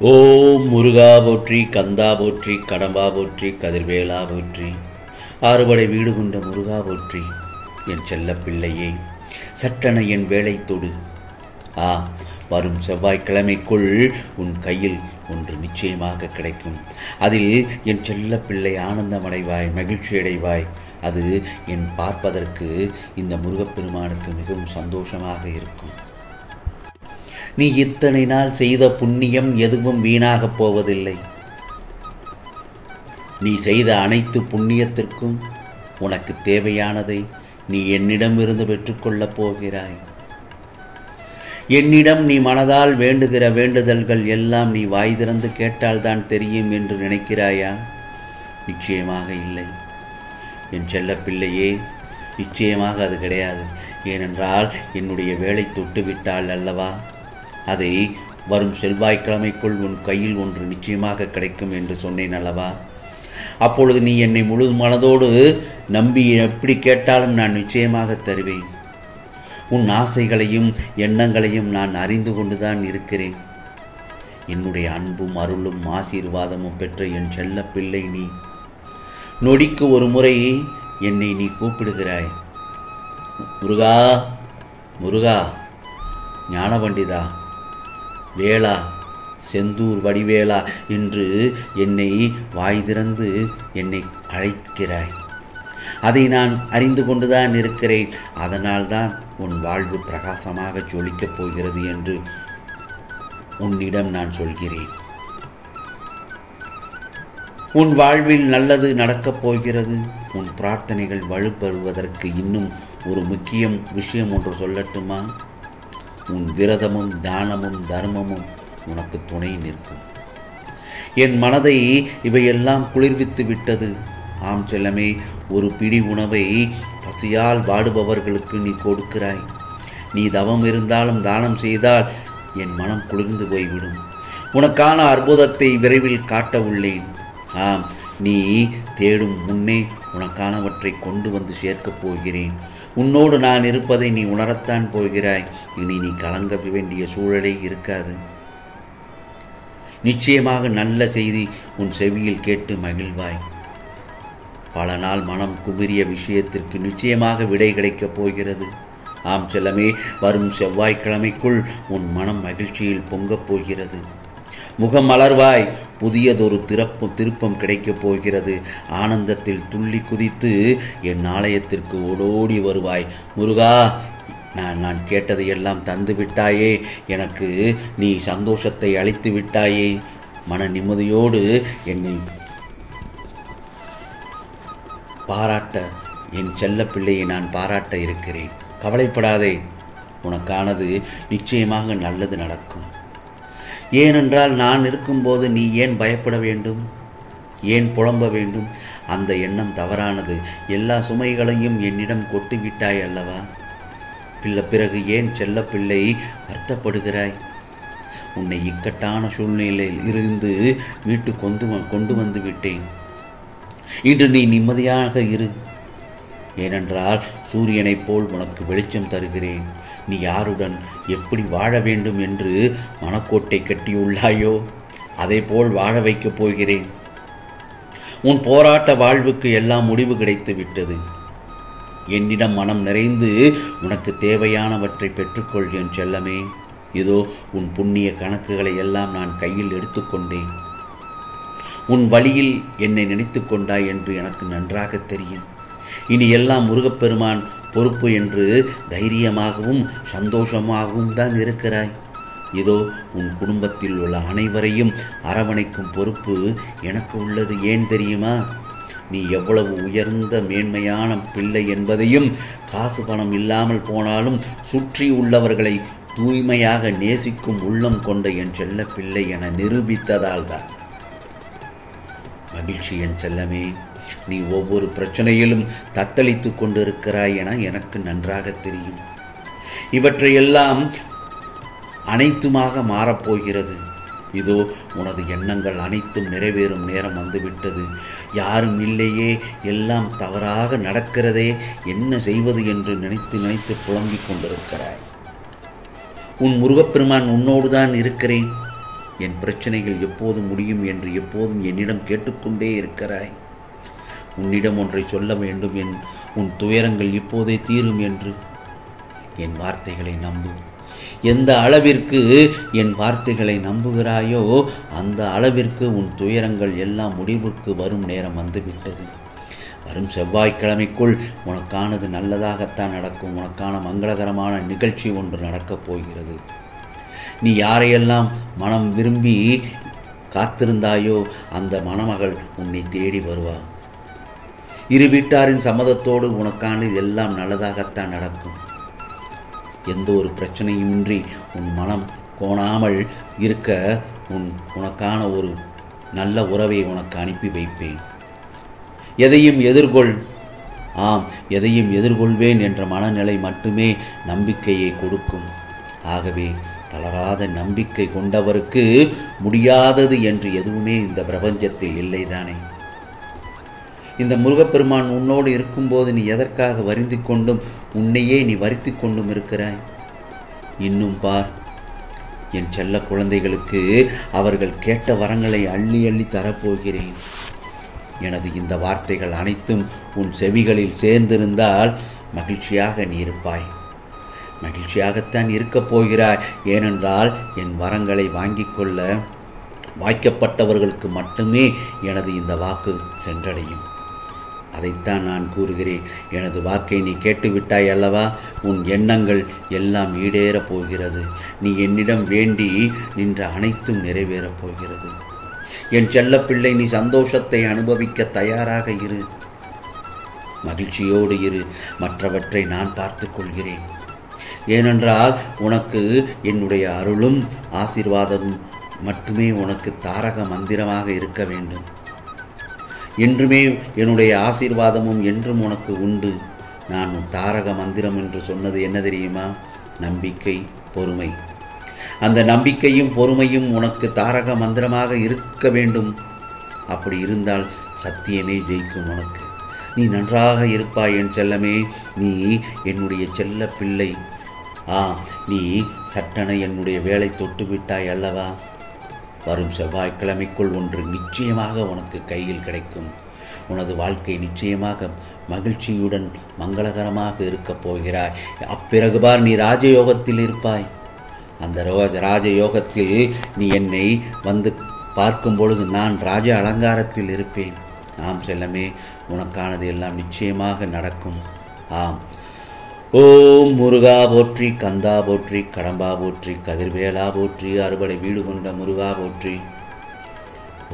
ஓம் முருகா போற்றி, கந்தா போற்றி, கடம்பா போற்றி, கதிர்வேலா போற்றி, ஆறுபடை வீடு கொண்ட முருகா போற்றி. என் செல்ல பிள்ளையே, சட்டென என் வேலை தொடு. வரும் செவ்வாய்க்கிழமைக்குள் உன் கையில் ஒன்று நிச்சயமாக கிடைக்கும். அதில் என் செல்ல பிள்ளை ஆனந்தமடைவாய், மகிழ்ச்சி அடைவாய். அது என் பார்ப்பதற்கு இந்த முருகப்பெருமானுக்கு மிகவும் சந்தோஷமாக இருக்கும். நீ இத்தனை நாள் செய்த புண்ணியம் எதுவும் வீணாகப் போவதில்லை. நீ செய்த அனைத்து புண்ணியத்திற்கும் உனக்கு தேவையானதை நீ என்னிடமிருந்து பெற்றுக்கொள்ளப் போகிறாய். என்னிடம் நீ மனதால் வேண்டுகிற வேண்டுதல்கள் எல்லாம் நீ வாய் திறந்து கேட்டால்தான் தெரியும் என்று நினைக்கிறாயா? நிச்சயமாக இல்லை என் செல்ல பிள்ளையே, நிச்சயமாக அது கிடையாது. ஏனென்றால் என்னுடைய வேலை தொட்டுவிட்டால் அல்லவா, அதை வரும் செவ்வாய்க்கிழமைக்குள் உன் கையில் ஒன்று நிச்சயமாக கிடைக்கும் என்று சொன்னேன் அல்லவா. அப்பொழுது நீ என்னை முழு மனதோடு நம்பி எப்படி கேட்டாலும் நான் நிச்சயமாக தருவேன். உன் ஆசைகளையும் எண்ணங்களையும் நான் அறிந்து கொண்டுதான் இருக்கிறேன். என்னுடைய அன்பும் அருளும் ஆசீர்வாதமும் பெற்ற என் செல்ல பிள்ளை நீ. நொடிக்கு ஒரு முறை என்னை நீ கூப்பிடுகிறாய். முருகா, முருகா, ஞானபண்டிதா, வேளா, செந்தூர் வடிவேலா என்று என்னை வாய் திறந்து என்னை அழைக்கிறாய். அதை நான் அறிந்து கொண்டுதான் இருக்கிறேன். அதனால்தான் உன் வாழ்வு பிரகாசமாக ஜொலிக்கப் போகிறது என்று உன்னிடம் நான் சொல்கிறேன். உன் வாழ்வில் நல்லது நடக்கப் போகிறது. உன் பிரார்த்தனைகள் வலுப்பெறுவதற்கு இன்னும் ஒரு முக்கிய விஷயம் ஒன்று சொல்லட்டுமா? உன் விரதமும் தானமும் தர்மமும் உனக்கு துணை நிற்கும். என் மனதை இவையெல்லாம் குளிர்வித்து விட்டது. ஆம் செல்லமே, ஒரு பிடி உணவை பசியால் வாடுபவர்களுக்கு நீ கொடுக்கிறாய். நீ தவம் இருந்தாலும் தானம் செய்தால் என் மனம் குளிர்ந்து போய்விடும். உனக்கான அற்புதத்தை விரைவில் காட்ட உள்ளேன். நீ தேடும் முன்னே உனக்கானவற்றை கொண்டு வந்து சேர்க்கப் போகிறேன். உன்னோடு நான் இருப்பதை நீ உணரத்தான் போகிறாய். இனி நீ கலங்க வேண்டிய சூழலே இருக்காது. நிச்சயமாக நல்ல செய்தி உன் செவியில் கேட்டு மகிழ்வாய். பல நாள் மனம் குமிரிய விஷயத்திற்கு நிச்சயமாக விடை கிடைக்கப் போகிறது. ஆம் செல்லமே, வரும் செவ்வாய்க்கிழமைக்குள் உன் மனம் மகிழ்ச்சியில் பொங்கப் போகிறது. முகம் மலர்வாய். புதியதொரு திருப்பம் கிடைக்கப் போகிறது. ஆனந்தத்தில் துள்ளி குதித்து என் ஆலயத்திற்கு ஓடோடி வருவாய். முருகா, நான் கேட்டதையெல்லாம் தந்து விட்டாயே. எனக்கு நீ சந்தோஷத்தை அளித்து விட்டாயே. மன நிம்மதியோடு என்னை பாராட்ட, என் செல்ல பிள்ளையை நான் பாராட்ட இருக்கிறேன். கவலைப்படாதே, உனக்கானது நிச்சயமாக நல்லது நடக்கும். ஏனென்றால் நான் இருக்கும்போது நீ ஏன் பயப்பட வேண்டும், ஏன் புலம்ப வேண்டும்? அந்த எண்ணம் தவறானது. எல்லா சுமைகளையும் என்னிடம் கொட்டிவிட்டாய் அல்லவா. பிறகு ஏன் செல்ல பிள்ளை வருத்தப்படுகிறாய்? உன்னை இக்கட்டான சூழ்நிலையில் இருந்து வீட்டு கொண்டு வந்து விட்டேன். இன்று நீ நிம்மதியாக இரு. ஏனென்றால் சூரியனைப் போல் உனக்கு வெளிச்சம் தருகிறேன். நீ யாருடன் எப்படி வாழ வேண்டும் என்று மனக்கோட்டை கட்டியுள்ளாயோ அதை போல் வாழ வைக்கப் போகிறேன். உன் போராட்ட வாழ்வுக்கு எல்லாம் முடிவு கிடைத்து விட்டது. என்னிடம் மனம் நிறைந்து உனக்கு தேவையானவற்றை பெற்றுக்கொள் என் செல்லமே. இதோ உன் புண்ணிய கணக்குகளை எல்லாம் நான் கையில் எடுத்துக்கொண்டேன். உன் வழியில் என்னை நினைத்து கொண்டாய் என்று எனக்கு நன்றாக தெரியும். இனி எல்லாம் முருகப்பெருமான் பொறுப்பு என்று தைரியமாகவும் சந்தோஷமாகவும் தான் இருக்கிறாய். இதோ உன் குடும்பத்தில் உள்ள அனைவரையும் அரவணைக்கும் பொறுப்பு எனக்கு உள்ளது. ஏன் தெரியுமா? நீ எவ்வளவு உயர்ந்த மேன்மையான பிள்ளை என்பதையும், காசு பணம் இல்லாமல் போனாலும் சுற்றி உள்ளவர்களை தூய்மையாக நேசிக்கும் உள்ளம் கொண்ட என் செல்ல பிள்ளை என நிரூபித்ததால் தான். மகிழ்ச்சி என் செல்லமே. நீ ஒவ்வொரு பிரச்சனையிலும் தத்தளித்து கொண்டிருக்கிறாய் என எனக்கு நன்றாக தெரியும். இவற்றையெல்லாம் அனைத்துமாக மாறப்போகிறது. இதோ உனது எண்ணங்கள் அனைத்தும் நிறைவேறும் நேரம் வந்துவிட்டது. யாரும் இல்லையே, எல்லாம் தவறாக நடக்கிறதே, என்ன செய்வது என்று நினைத்து புலம்பிக் கொண்டிருக்கிறாய். உன் முருகப்பெருமான் உன்னோடு தான் இருக்கிறேன். என் பிரச்சனைகள் எப்போது முடியும் என்று எப்போதும் என்னிடம் கேட்டுக்கொண்டே இருக்கிறாய். உன்னிடம் ஒன்றை சொல்ல வேண்டும், உன் துயரங்கள் இப்போதே தீரும் என்று. என் வார்த்தைகளை நம்பு. எந்த அளவிற்கு என் வார்த்தைகளை நம்புகிறாயோ அந்த அளவிற்கு உன் துயரங்கள் எல்லாம் முடிவுக்கு வரும் நேரம் வந்துவிட்டது. வரும் செவ்வாய்க்கிழமைக்குள் உனக்கானது நல்லதாகத்தான் நடக்கும். உனக்கான மங்களகரமான நிகழ்ச்சி ஒன்று நடக்கப் போகிறது. நீ யாரையெல்லாம் மனம் விரும்பி காத்திருந்தாயோ அந்த மணமகள் உன்னை தேடி வருவாள். இரு வீட்டாரின் சம்மதத்தோடு உனக்கானது எல்லாம் நல்லதாகத்தான் நடக்கும். எந்த ஒரு பிரச்சனையுமின்றி உன் மனம் கோணாமல் இருக்க உனக்கான ஒரு நல்ல உறவை உனக்கு அனுப்பி வைப்பேன். எதையும் எதிர்கொள். ஆம், எதையும் எதிர்கொள்வேன் என்ற மனநிலை மட்டுமே நம்பிக்கையை கொடுக்கும். ஆகவே தளராத நம்பிக்கை கொண்டவருக்கு முடியாதது என்று எதுவுமே இந்த பிரபஞ்சத்தில் இல்லைதானே. இந்த முருகப்பெருமான் உன்னோடு இருக்கும்போது நீ எதற்காக வருந்தி கொண்டும் உன்னையே நீ வருத்தி கொண்டும் இருக்கிறாய்? இன்னும் பார், என் செல்ல குழந்தைகளுக்கு அவர்கள் கேட்ட வரங்களை அள்ளி அள்ளி தரப்போகிறேன். எனது இந்த வார்த்தைகள் அனைத்தும் உன் செவிகளில் சேர்ந்திருந்தால் மகிழ்ச்சியாக நீ இருப்பாய். மகிழ்ச்சியாகத்தான் இருக்கப் போகிறாய். ஏனென்றால் என் வரங்களை வாங்கிக் கொள்ள வாய்க்கப்பட்டவர்களுக்கு மட்டுமே எனது இந்த வாக்கு சென்றடையும். அதைத்தான் நான் கூறுகிறேன். எனது வாக்கை நீ கேட்டுவிட்டாய் அல்லவா? உன் எண்ணங்கள் எல்லாம் ஈடேறப் போகிறது. நீ என்னிடம் வேண்டி நின்ற அனைத்தும் நிறைவேறப் போகிறது. என் செல்லப்பிள்ளை, நீ சந்தோஷத்தை அனுபவிக்க தயாராக இரு. மகிழ்ச்சியோடு இரு. மற்றவற்றை நான் பார்த்து கொள்கிறேன். ஏனென்றால் உனக்கு என்னுடைய அருளும் ஆசீர்வாதமும் மட்டுமே உனக்கு தாரக மந்திரமாக இருக்க வேண்டும். என்றுமே என்னுடைய ஆசீர்வாதமும் என்றும் உனக்கு உண்டு. நான் தாரக மந்திரம் என்று சொன்னது என்ன தெரியுமா? நம்பிக்கை, பொறுமை. அந்த நம்பிக்கையும் பொறுமையும் உனக்கு தாரக மந்திரமாக இருக்க வேண்டும். அப்படி இருந்தால் சத்தியமே ஜெயிக்கும். உனக்கு நீ நன்றாக இருப்பாய் என் செல்லமே. நீ என்னுடைய செல்ல பிள்ளை. நீ சட்டென என்னுடைய வேலை தொட்டு விட்டாய் அல்லவா? வரும் செவ்வாய்க்கிழமைக்குள் ஒன்று நிச்சயமாக உனக்கு கையில் கிடைக்கும். உனது வாழ்க்கை நிச்சயமாக மகிழ்ச்சியுடன் மங்களகரமாக இருக்கப் போகிறாய். அப்பிறகு பார், நீ ராஜயோகத்தில் இருப்பாய். அந்த ராஜயோகத்தில் நீ என்னை வந்து பார்க்கும் பொழுது நான் ராஜ அலங்காரத்தில் இருப்பேன். ஆம் செல்லமே, உனக்கானது எல்லாம் நிச்சயமாக நடக்கும். ஆம். ஓம் முருகா போற்றி, கந்தா போற்றி, கடம்பா போற்றி, கதிர்வேலா போற்றி, அறுபடை வீடு கொண்ட முருகா போற்றி.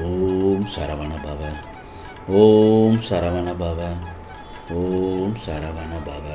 ஓம் சரவண பவ, ஓம் சரவண பவ, ஓம் சரவண பவ.